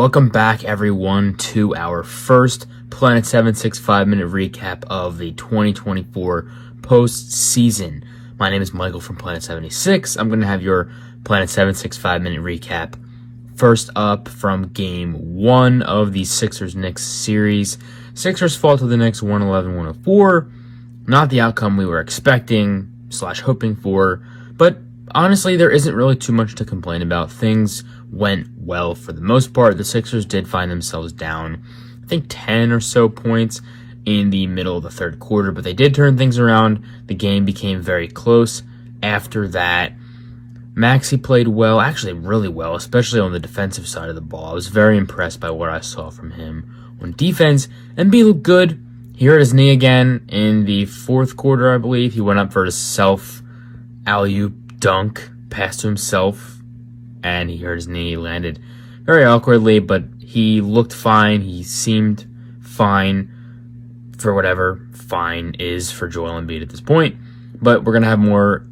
Welcome back, everyone, to our first Planet 765 minute recap of the 2024 postseason. My name is Michael from Planet 76. I'm going to have your Planet 765 minute recap. First up, from Game 1 of the Sixers-Knicks series. Sixers fall to the Knicks 111-104. Not the outcome we were expecting / hoping for, but honestly, there isn't really too much to complain about. Things went well for the most part. The Sixers did find themselves down, I think, 10 or so points in the middle of the third quarter, but they did turn things around. The game became very close after that. Maxey played well, actually really well, especially on the defensive side of the ball. I was very impressed by what I saw from him on defense. Embiid looked good. He hurt his knee again in the fourth quarter, I believe. He went up for a alley-oop dunk, pass to himself, and he hurt his knee. He landed very awkwardly, but he looked fine. He seemed fine for whatever fine is for Joel Embiid at this point. But we're going to have more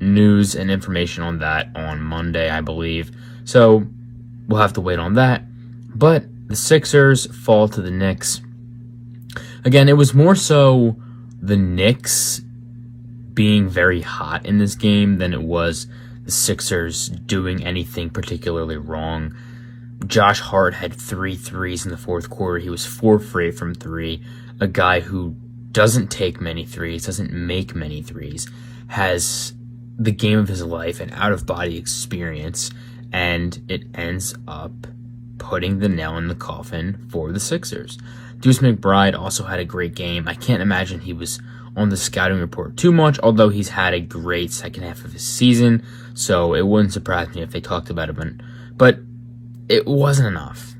news and information on that on Monday, I believe. So we'll have to wait on that. But the Sixers fall to the Knicks. Again, it was more so the Knicks being very hot in this game than it was the Sixers doing anything particularly wrong. Josh Hart had 3 threes in the fourth quarter. He was 4 for 8 from 3. A guy who doesn't take many threes, doesn't make many threes, has the game of his life and out-of-body experience, and it ends up putting the nail in the coffin for the Sixers. Deuce McBride also had a great game. I can't imagine he was on the scouting report too much, although he's had a great second half of his season, so it wouldn't surprise me if they talked about him. But it wasn't enough.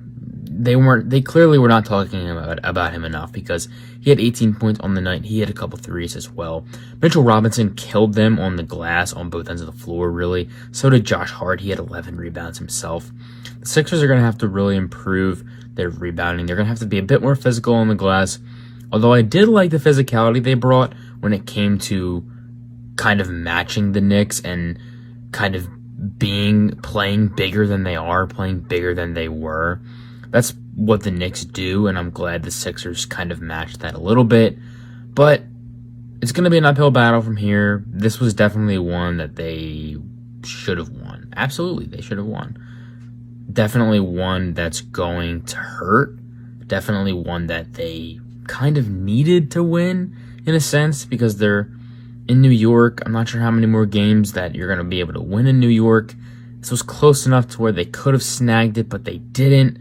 They clearly were not talking about him enough, because he had 18 points on the night. He had a couple threes as well. Mitchell Robinson killed them on the glass on both ends of the floor, really. So did Josh Hart. He had 11 rebounds himself. The Sixers are going to have to really improve their rebounding. They're going to have to be a bit more physical on the glass. Although I did like the physicality they brought when it came to kind of matching the Knicks and kind of playing bigger than they are, playing bigger than they were. That's what the Knicks do, and I'm glad the Sixers kind of matched that a little bit. But it's going to be an uphill battle from here. This was definitely one that they should have won. Absolutely, they should have won. Definitely one that's going to hurt. Definitely one that they kind of needed to win, in a sense, because they're in New York. I'm not sure how many more games that you're going to be able to win in New York. This was close enough to where they could have snagged it, but they didn't.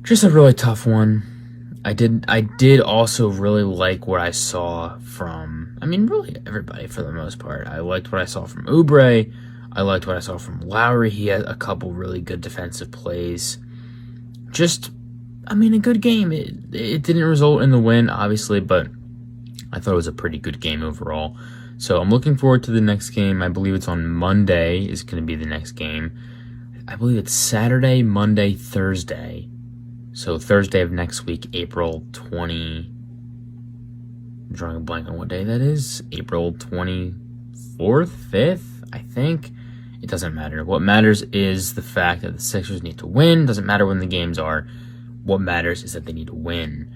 Just a really tough one. I did also really like what I saw from, really everybody for the most part. I liked what I saw from Oubre. I liked what I saw from Lowry. He had a couple really good defensive plays. Just, a good game. It didn't result in the win, obviously, but I thought it was a pretty good game overall. So I'm looking forward to the next game. I believe it's on Monday is going to be the next game. I believe it's Saturday, Monday, Thursday. So Thursday of next week, April 20... I'm drawing a blank on what day that is. April 24th, 5th, I think. It doesn't matter. What matters is the fact that the Sixers need to win. Doesn't matter when the games are. What matters is that they need to win.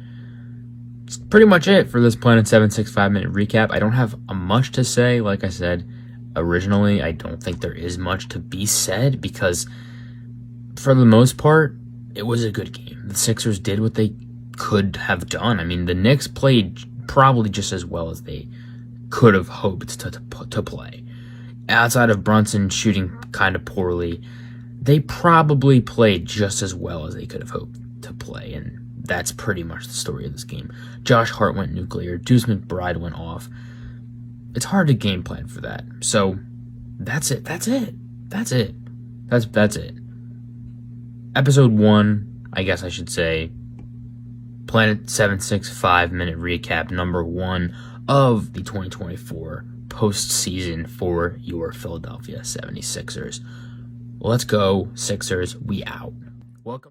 It's pretty much it for this Planet 765 minute recap. I don't have much to say. Like I said originally, I don't think there is much to be said, because for the most part, it was a good game. The Sixers did what they could have done. The Knicks played probably just as well as they could have hoped to play. Outside of Brunson shooting kind of poorly, they probably played just as well as they could have hoped to play, and that's pretty much the story of this game. Josh Hart went nuclear. Deuce McBride went off. It's hard to game plan for that. So that's it. That's it. Episode 1, I guess I should say, Planet 765 minute recap number 1 of the 2024 postseason for your Philadelphia 76ers. Let's go, Sixers. We out. Welcome.